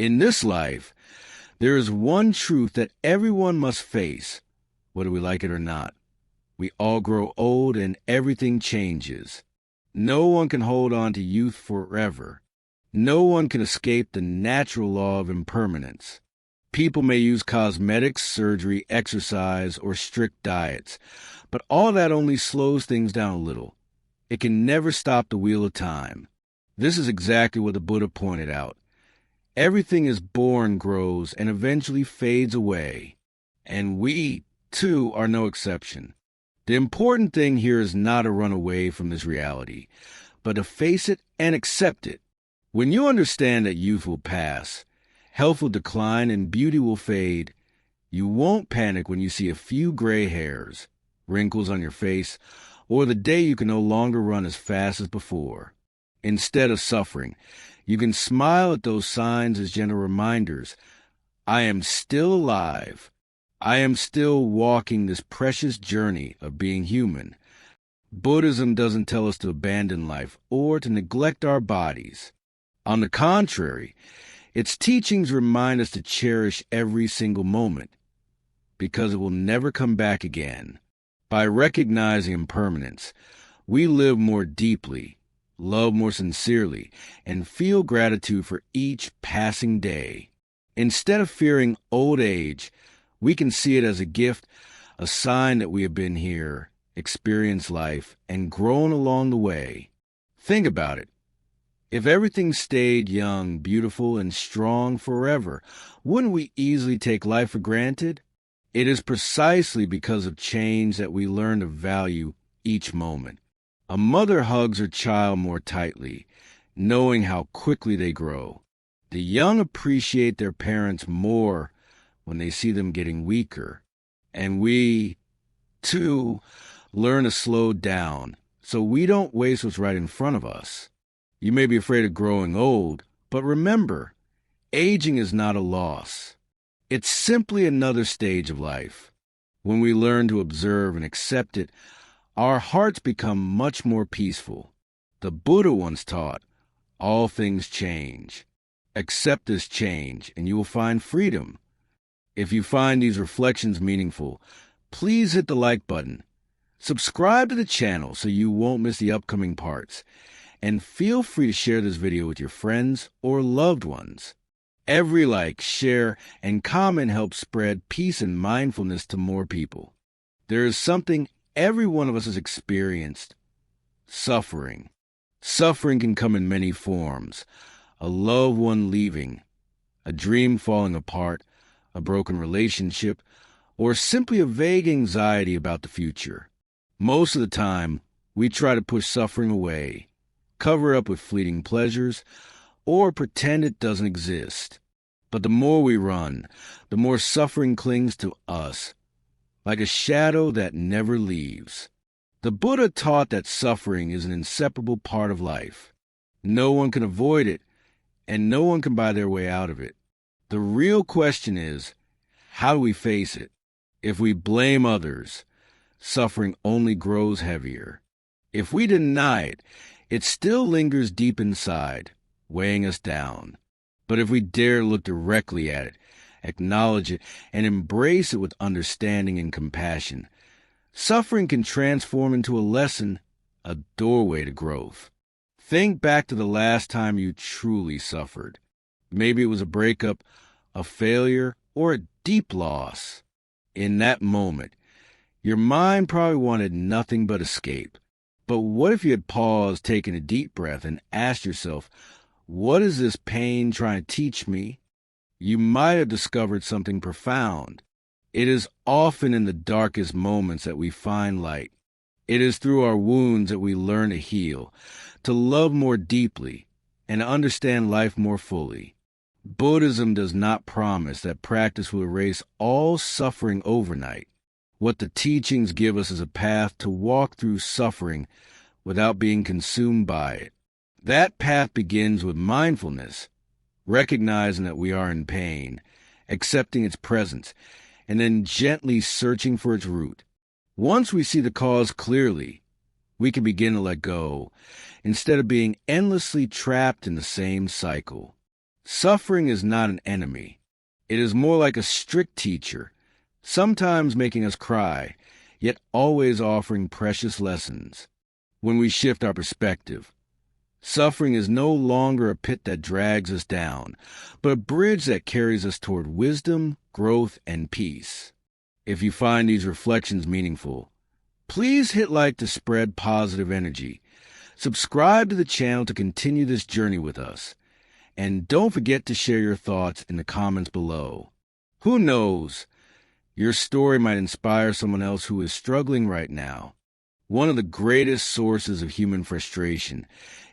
In this life, there is one truth that everyone must face, whether we like it or not. We all grow old and everything changes. No one can hold on to youth forever. No one can escape the natural law of impermanence. People may use cosmetics, surgery, exercise, or strict diets, but all that only slows things down a little. It can never stop the wheel of time. This is exactly what the Buddha pointed out. Everything is born, grows, and eventually fades away. And we, too, are no exception. The important thing here is not to run away from this reality, but to face it and accept it. When you understand that youth will pass, health will decline, and beauty will fade, you won't panic when you see a few gray hairs, wrinkles on your face, or the day you can no longer run as fast as before. Instead of suffering, you can smile at those signs as gentle reminders. I am still alive. I am still walking this precious journey of being human. Buddhism doesn't tell us to abandon life or to neglect our bodies. On the contrary, its teachings remind us to cherish every single moment, because it will never come back again. By recognizing impermanence, we live more deeply, love more sincerely, and feel gratitude for each passing day. Instead of fearing old age, we can see it as a gift, a sign that we have been here, experienced life, and grown along the way. Think about it. If everything stayed young, beautiful, and strong forever, wouldn't we easily take life for granted? It is precisely because of change that we learn to value each moment. A mother hugs her child more tightly, knowing how quickly they grow. The young appreciate their parents more when they see them getting weaker. And we, too, learn to slow down so we don't waste what's right in front of us. You may be afraid of growing old, but remember, aging is not a loss. It's simply another stage of life. When we learn to observe and accept it, our hearts become much more peaceful. The Buddha once taught, all things change. Accept this change, and you will find freedom. If you find these reflections meaningful, please hit the like button. Subscribe to the channel so you won't miss the upcoming parts. And feel free to share this video with your friends or loved ones. Every like, share, and comment helps spread peace and mindfulness to more people. There is something every one of us has experienced: suffering. Suffering can come in many forms: a loved one leaving, a dream falling apart, a broken relationship, or simply a vague anxiety about the future. Most of the time, we try to push suffering away, cover up with fleeting pleasures, or pretend it doesn't exist. But the more we run, the more suffering clings to us, like a shadow that never leaves. The Buddha taught that suffering is an inseparable part of life. No one can avoid it, and no one can buy their way out of it. The real question is, how do we face it? If we blame others, suffering only grows heavier. If we deny it, it still lingers deep inside, weighing us down. But if we dare look directly at it, acknowledge it, and embrace it with understanding and compassion, suffering can transform into a lesson, a doorway to growth. Think back to the last time you truly suffered. Maybe it was a breakup, a failure, or a deep loss. In that moment, your mind probably wanted nothing but escape. But what if you had paused, taken a deep breath, and asked yourself, what is this pain trying to teach me? You might have discovered something profound. It is often in the darkest moments that we find light. It is through our wounds that we learn to heal, to love more deeply, and to understand life more fully. Buddhism does not promise that practice will erase all suffering overnight. What the teachings give us is a path to walk through suffering without being consumed by it. That path begins with mindfulness, recognizing that we are in pain, accepting its presence, and then gently searching for its root. Once we see the cause clearly, we can begin to let go, instead of being endlessly trapped in the same cycle. Suffering is not an enemy. It is more like a strict teacher, sometimes making us cry, yet always offering precious lessons. When we shift our perspective, suffering is no longer a pit that drags us down, but a bridge that carries us toward wisdom, growth, and peace. If you find these reflections meaningful, please hit like to spread positive energy. Subscribe to the channel to continue this journey with us. And don't forget to share your thoughts in the comments below. Who knows? Your story might inspire someone else who is struggling right now. One of the greatest sources of human frustration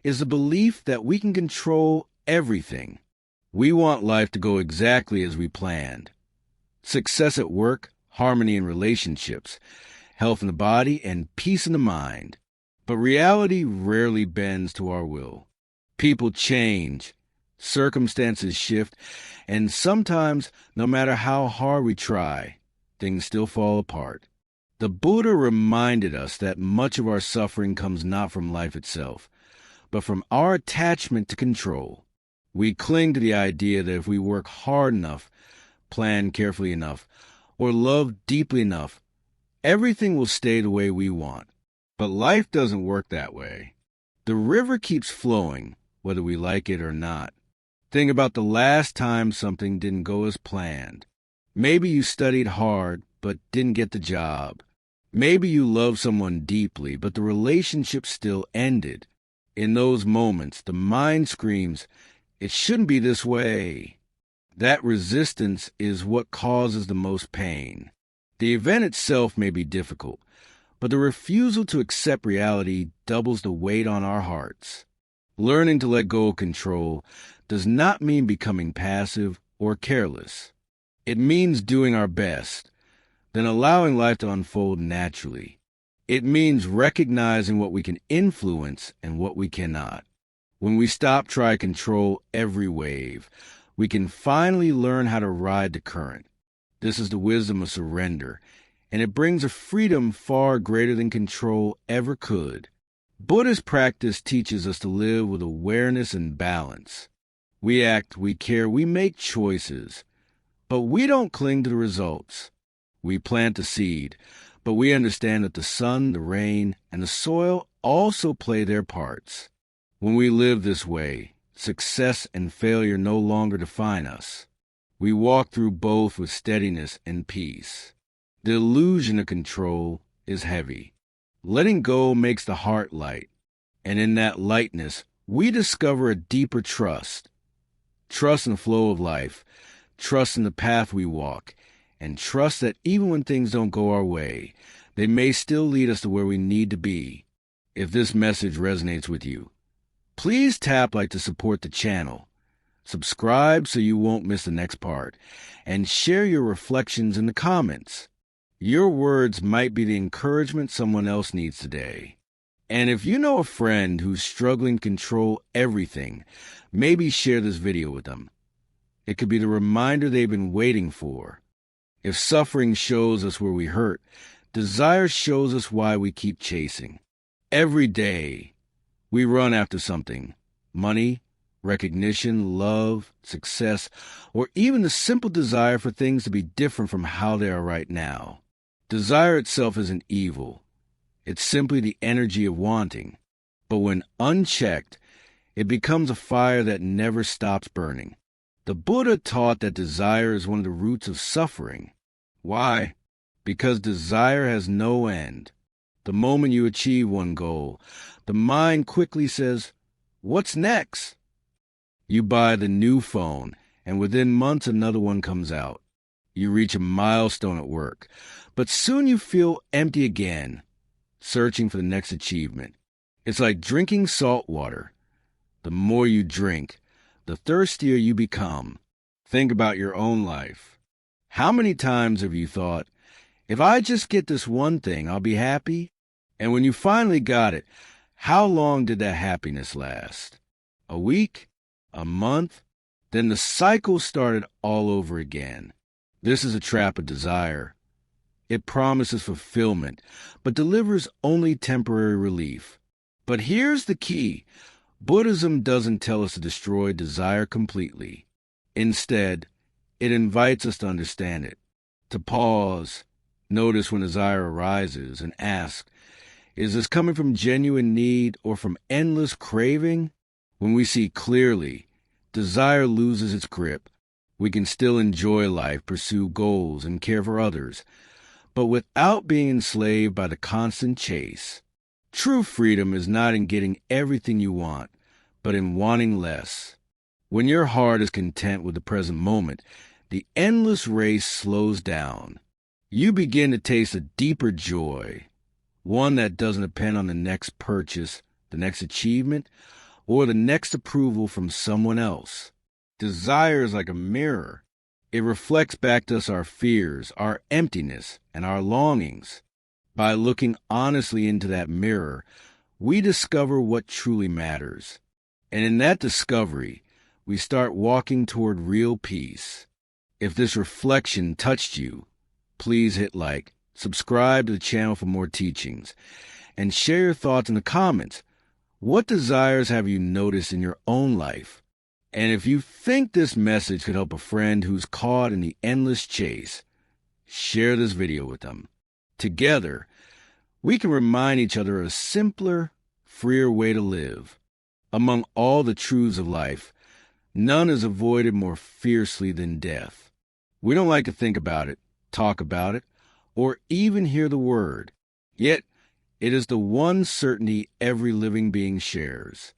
is the belief that we can control everything. We want life to go exactly as we planned. Success at work, harmony in relationships, health in the body, and peace in the mind. But reality rarely bends to our will. People change, circumstances shift, and sometimes, no matter how hard we try, things still fall apart. The Buddha reminded us that much of our suffering comes not from life itself, but from our attachment to control. We cling to the idea that if we work hard enough, plan carefully enough, or love deeply enough, everything will stay the way we want. But life doesn't work that way. The river keeps flowing, whether we like it or not. Think about the last time something didn't go as planned. Maybe you studied hard, but didn't get the job. Maybe you loved someone deeply, but the relationship still ended. In those moments, the mind screams, "It shouldn't be this way." That resistance is what causes the most pain. The event itself may be difficult, but the refusal to accept reality doubles the weight on our hearts. Learning to let go of control does not mean becoming passive or careless. It means doing our best, then allowing life to unfold naturally. It means recognizing what we can influence and what we cannot. When we stop trying to control every wave, we can finally learn how to ride the current. This is the wisdom of surrender, and it brings a freedom far greater than control ever could. Buddhist practice teaches us to live with awareness and balance. We act, we care, we make choices, but we don't cling to the results. We plant the seed, but we understand that the sun, the rain, and the soil also play their parts. When we live this way, success and failure no longer define us. We walk through both with steadiness and peace. The illusion of control is heavy. Letting go makes the heart light, and in that lightness, we discover a deeper trust. Trust in the flow of life, trust in the path we walk, and trust that even when things don't go our way, they may still lead us to where we need to be. If this message resonates with you, please tap like to support the channel. Subscribe so you won't miss the next part, and share your reflections in the comments. Your words might be the encouragement someone else needs today. And if you know a friend who's struggling to control everything, maybe share this video with them. It could be the reminder they've been waiting for. If suffering shows us where we hurt, desire shows us why we keep chasing. Every day, we run after something: money, recognition, love, success, or even the simple desire for things to be different from how they are right now. Desire itself isn't evil. It's simply the energy of wanting. But when unchecked, it becomes a fire that never stops burning. The Buddha taught that desire is one of the roots of suffering. Why? Because desire has no end. The moment you achieve one goal, the mind quickly says, "What's next?" You buy the new phone, and within months another one comes out. You reach a milestone at work, but soon you feel empty again, searching for the next achievement. It's like drinking salt water. The more you drink, the thirstier you become. Think about your own life. How many times have you thought, "If I just get this one thing, I'll be happy"? And when you finally got it, how long did that happiness last? A week? A month? Then the cycle started all over again. This is a trap of desire. It promises fulfillment, but delivers only temporary relief. But here's the key. Buddhism doesn't tell us to destroy desire completely. Instead, it invites us to understand it, to pause, notice when desire arises, and ask, is this coming from genuine need or from endless craving? When we see clearly, desire loses its grip. We can still enjoy life, pursue goals, and care for others, but without being enslaved by the constant chase. True freedom is not in getting everything you want, but in wanting less. When your heart is content with the present moment, the endless race slows down. You begin to taste a deeper joy, one that doesn't depend on the next purchase, the next achievement, or the next approval from someone else. Desire is like a mirror. It reflects back to us our fears, our emptiness, and our longings. By looking honestly into that mirror, we discover what truly matters. And in that discovery, we start walking toward real peace. If this reflection touched you, please hit like, subscribe to the channel for more teachings, and share your thoughts in the comments. What desires have you noticed in your own life? And if you think this message could help a friend who's caught in the endless chase, share this video with them. Together, we can remind each other of a simpler, freer way to live. Among all the truths of life, none is avoided more fiercely than death. We don't like to think about it, talk about it, or even hear the word. Yet, it is the one certainty every living being shares.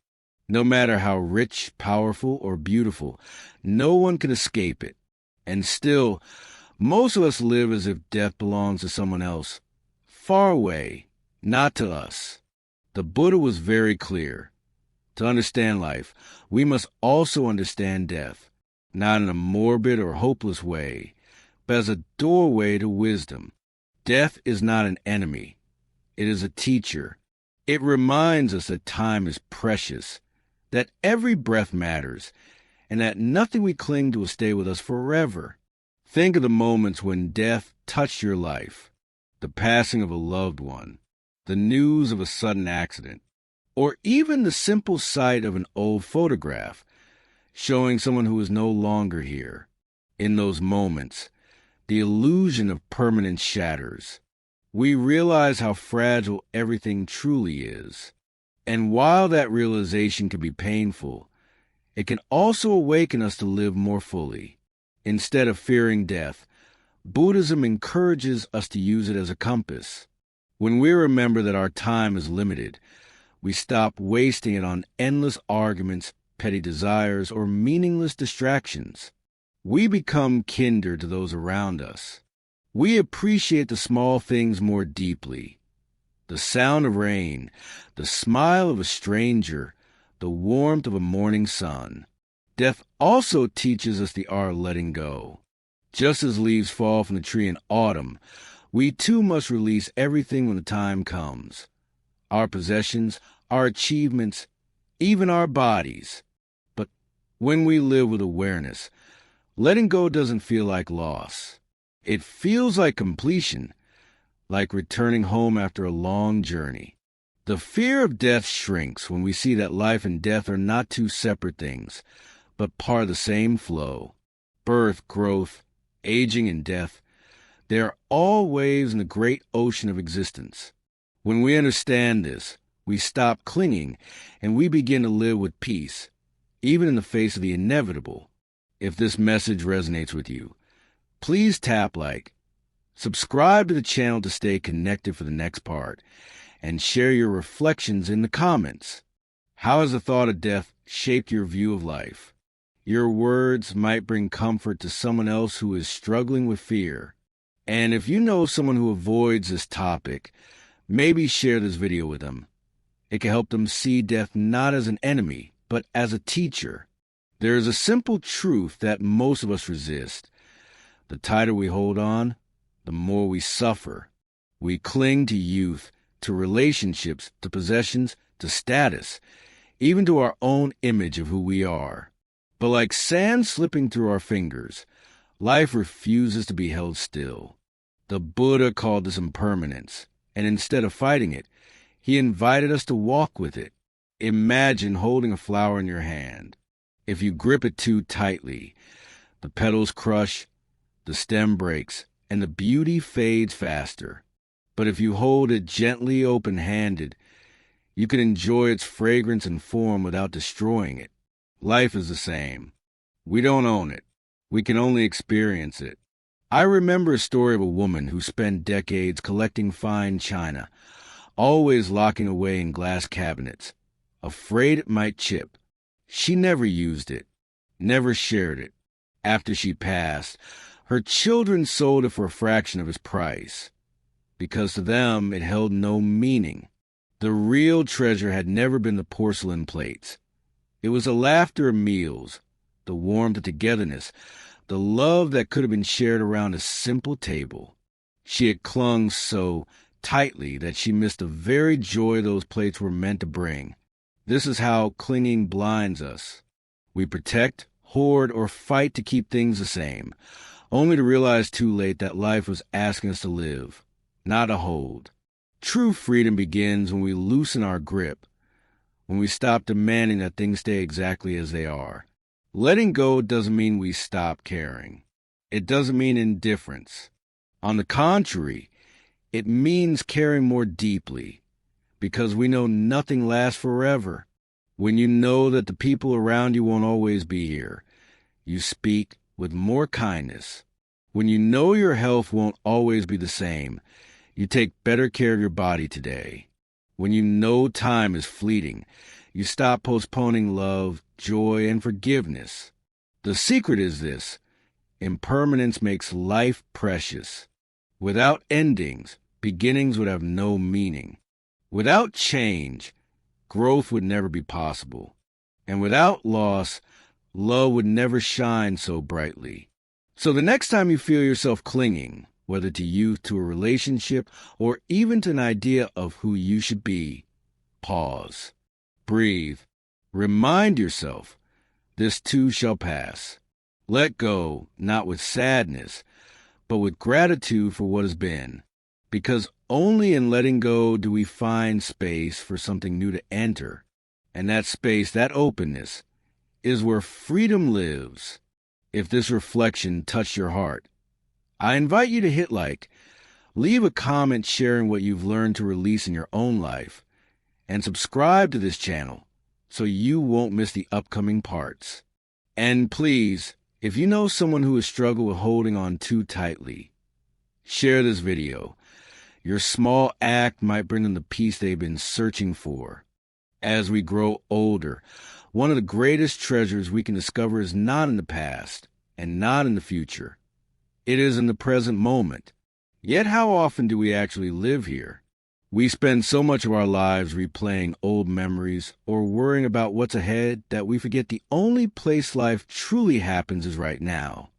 No matter how rich, powerful, or beautiful, no one can escape it. And still, most of us live as if death belongs to someone else, far away, not to us. The Buddha was very clear. To understand life, we must also understand death, not in a morbid or hopeless way, but as a doorway to wisdom. Death is not an enemy. It is a teacher. It reminds us that time is precious, that every breath matters, and that nothing we cling to will stay with us forever. Think of the moments when death touched your life, the passing of a loved one, the news of a sudden accident, or even the simple sight of an old photograph showing someone who is no longer here. In those moments, the illusion of permanence shatters. We realize how fragile everything truly is. And while that realization can be painful, it can also awaken us to live more fully. Instead of fearing death, Buddhism encourages us to use it as a compass. When we remember that our time is limited, we stop wasting it on endless arguments, petty desires, or meaningless distractions. We become kinder to those around us. We appreciate the small things more deeply. The sound of rain, the smile of a stranger, the warmth of a morning sun. Death also teaches us the art of letting go. Just as leaves fall from the tree in autumn, we too must release everything when the time comes. Our possessions, our achievements, even our bodies. But when we live with awareness, letting go doesn't feel like loss. It feels like completion, like returning home after a long journey. The fear of death shrinks when we see that life and death are not two separate things, but part of the same flow. Birth, growth, aging, and death, they are all waves in the great ocean of existence. When we understand this, we stop clinging and we begin to live with peace, even in the face of the inevitable. If this message resonates with you, please tap like, subscribe to the channel to stay connected for the next part, and share your reflections in the comments. How has the thought of death shaped your view of life? Your words might bring comfort to someone else who is struggling with fear. And if you know someone who avoids this topic, maybe share this video with them. It can help them see death not as an enemy, but as a teacher. There is a simple truth that most of us resist. The tighter we hold on, the more we suffer. We cling to youth, to relationships, to possessions, to status, even to our own image of who we are. But like sand slipping through our fingers, life refuses to be held still. The Buddha called this impermanence, and instead of fighting it, he invited us to walk with it. Imagine holding a flower in your hand. If you grip it too tightly, the petals crush, the stem breaks, and the beauty fades faster. But if you hold it gently open-handed, you can enjoy its fragrance and form without destroying it. Life is the same. We don't own it. We can only experience it. I remember a story of a woman who spent decades collecting fine china, always locking away in glass cabinets, afraid it might chip. She never used it, never shared it. After she passed, her children sold it for a fraction of its price, because to them it held no meaning. The real treasure had never been the porcelain plates. It was the laughter of meals, the warmth of togetherness, the love that could have been shared around a simple table. She had clung so tightly that she missed the very joy those plates were meant to bring. This is how clinging blinds us. We protect, hoard, or fight to keep things the same, only to realize too late that life was asking us to live, not to hold. True freedom begins when we loosen our grip, when we stop demanding that things stay exactly as they are. Letting go doesn't mean we stop caring. It doesn't mean indifference. On the contrary, it means caring more deeply, because we know nothing lasts forever. When you know that the people around you won't always be here, you speak with more kindness. When you know your health won't always be the same, you take better care of your body today. When you know time is fleeting, you stop postponing love, joy, and forgiveness. The secret is this: impermanence makes life precious. Without endings, beginnings would have no meaning. Without change, growth would never be possible. And without loss, love would never shine so brightly. So the next time you feel yourself clinging, whether to youth, to a relationship, or even to an idea of who you should be, pause, breathe, remind yourself, this too shall pass. Let go, not with sadness, but with gratitude for what has been. Because only in letting go do we find space for something new to enter. And that space, that openness, is where freedom lives. If this reflection touched your heart, I invite you to hit like, leave a comment sharing what you've learned to release in your own life, and subscribe to this channel so you won't miss the upcoming parts. And please, if you know someone who has struggled with holding on too tightly, share this video. Your small act might bring them the peace they've been searching for. As we grow older, one of the greatest treasures we can discover is not in the past and not in the future. It is in the present moment. Yet how often do we actually live here? We spend so much of our lives replaying old memories or worrying about what's ahead that we forget the only place life truly happens is right now.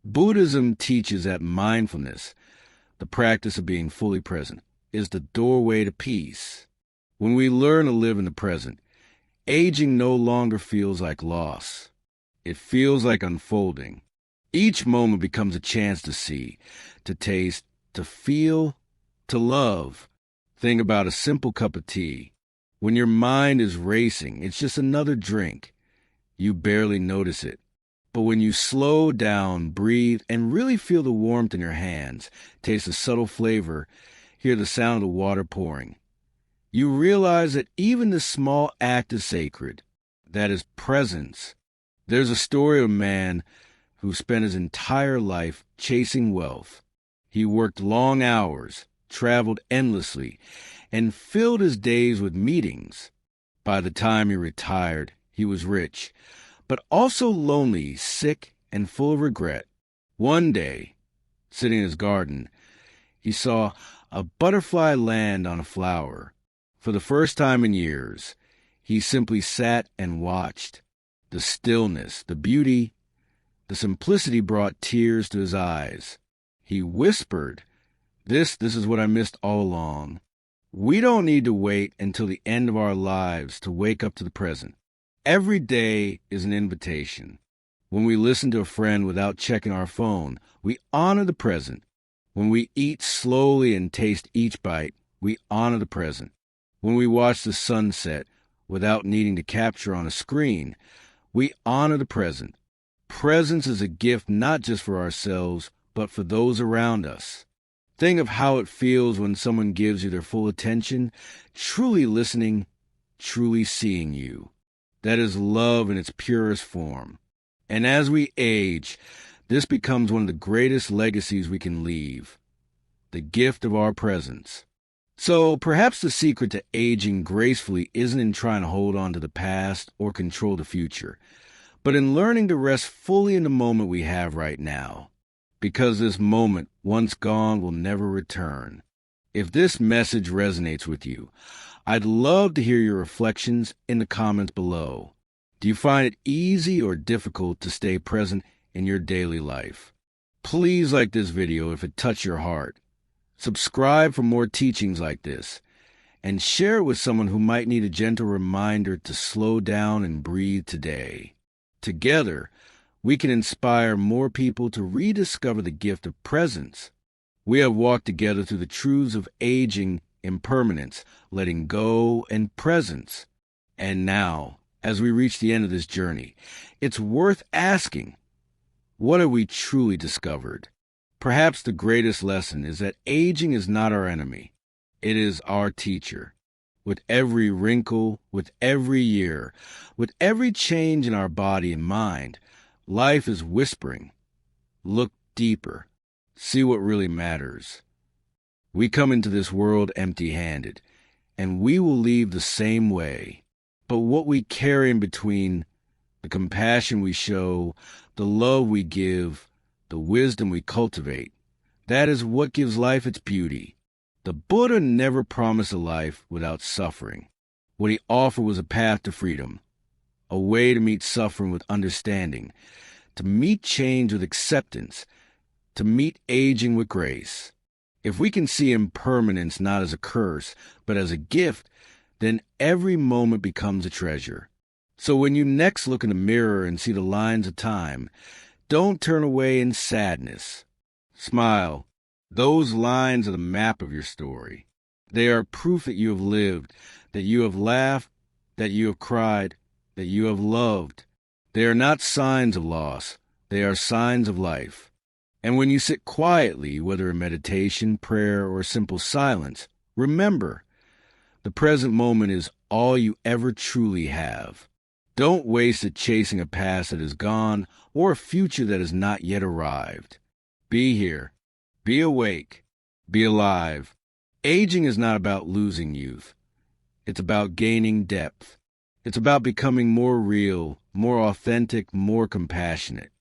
Buddhism teaches that mindfulness, the practice of being fully present, is the doorway to peace. When we learn to live in the present, aging no longer feels like loss. It feels like unfolding. Each moment becomes a chance to see, to taste, to feel, to love. Think about a simple cup of tea. When your mind is racing, it's just another drink. You barely notice it. But when you slow down, breathe, and really feel the warmth in your hands, taste the subtle flavor, hear the sound of the water pouring, you realize that even this small act is sacred. That is presence. There's a story of a man who spent his entire life chasing wealth. He worked long hours, traveled endlessly, and filled his days with meetings. By the time he retired, he was rich, but also lonely, sick, and full of regret. One day, sitting in his garden, he saw a butterfly land on a flower. For the first time in years, he simply sat and watched. The stillness, the beauty, the simplicity brought tears to his eyes. He whispered, This is what I missed all along. We don't need to wait until the end of our lives to wake up to the present. Every day is an invitation. When we listen to a friend without checking our phone, we honor the present. When we eat slowly and taste each bite, we honor the present. When we watch the sunset without needing to capture on a screen. We honor the present. Presence is a gift not just for ourselves, but for those around us. Think of how it feels when someone gives you their full attention, truly listening, truly seeing you. That is love in its purest form. And as we age, this becomes one of the greatest legacies we can leave, the gift of our presence. So perhaps the secret to aging gracefully isn't in trying to hold on to the past or control the future, but in learning to rest fully in the moment we have right now, because this moment, once gone, will never return. If this message resonates with you, I'd love to hear your reflections in the comments below. Do you find it easy or difficult to stay present in your daily life? Please like this video if it touched your heart. Subscribe for more teachings like this, and share it with someone who might need a gentle reminder to slow down and breathe today. Together, we can inspire more people to rediscover the gift of presence. We have walked together through the truths of aging, impermanence, letting go, and presence. And now, as we reach the end of this journey, it's worth asking, what have we truly discovered? Perhaps the greatest lesson is that aging is not our enemy. It is our teacher. With every wrinkle, with every year, with every change in our body and mind, life is whispering, look deeper, see what really matters. We come into this world empty-handed, and we will leave the same way. But what we carry in between, the compassion we show, the love we give, the wisdom we cultivate, that is what gives life its beauty. The Buddha never promised a life without suffering. What he offered was a path to freedom, a way to meet suffering with understanding, to meet change with acceptance, to meet aging with grace. If we can see impermanence not as a curse, but as a gift, then every moment becomes a treasure. So when you next look in the mirror and see the lines of time, don't turn away in sadness. Smile. Those lines are the map of your story. They are proof that you have lived, that you have laughed, that you have cried, that you have loved. They are not signs of loss. They are signs of life. And when you sit quietly, whether in meditation, prayer, or simple silence, remember, the present moment is all you ever truly have. Don't waste it chasing a past that is gone or a future that has not yet arrived. Be here. Be awake. Be alive. Aging is not about losing youth. It's about gaining depth. It's about becoming more real, more authentic, more compassionate.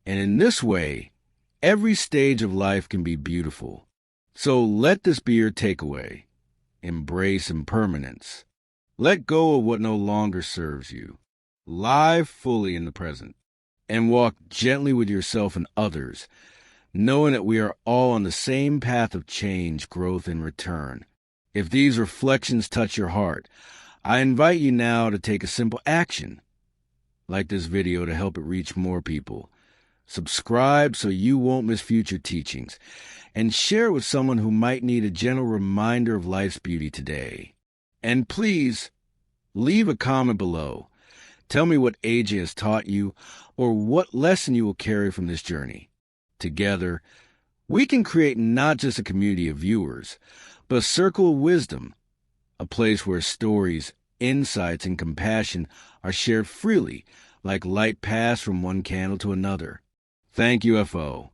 And in this way, every stage of life can be beautiful. So let this be your takeaway. Embrace impermanence. Let go of what no longer serves you. Live fully in the present, and walk gently with yourself and others, knowing that we are all on the same path of change, growth, and return. If these reflections touch your heart, I invite you now to take a simple action. Like this video to help it reach more people. Subscribe so you won't miss future teachings, and share it with someone who might need a gentle reminder of life's beauty today. And please, leave a comment below. Tell me what aging has taught you, or what lesson you will carry from this journey. Together, we can create not just a community of viewers, but a circle of wisdom, a place where stories, insights, and compassion are shared freely, like light passed from one candle to another. Thank you, FO.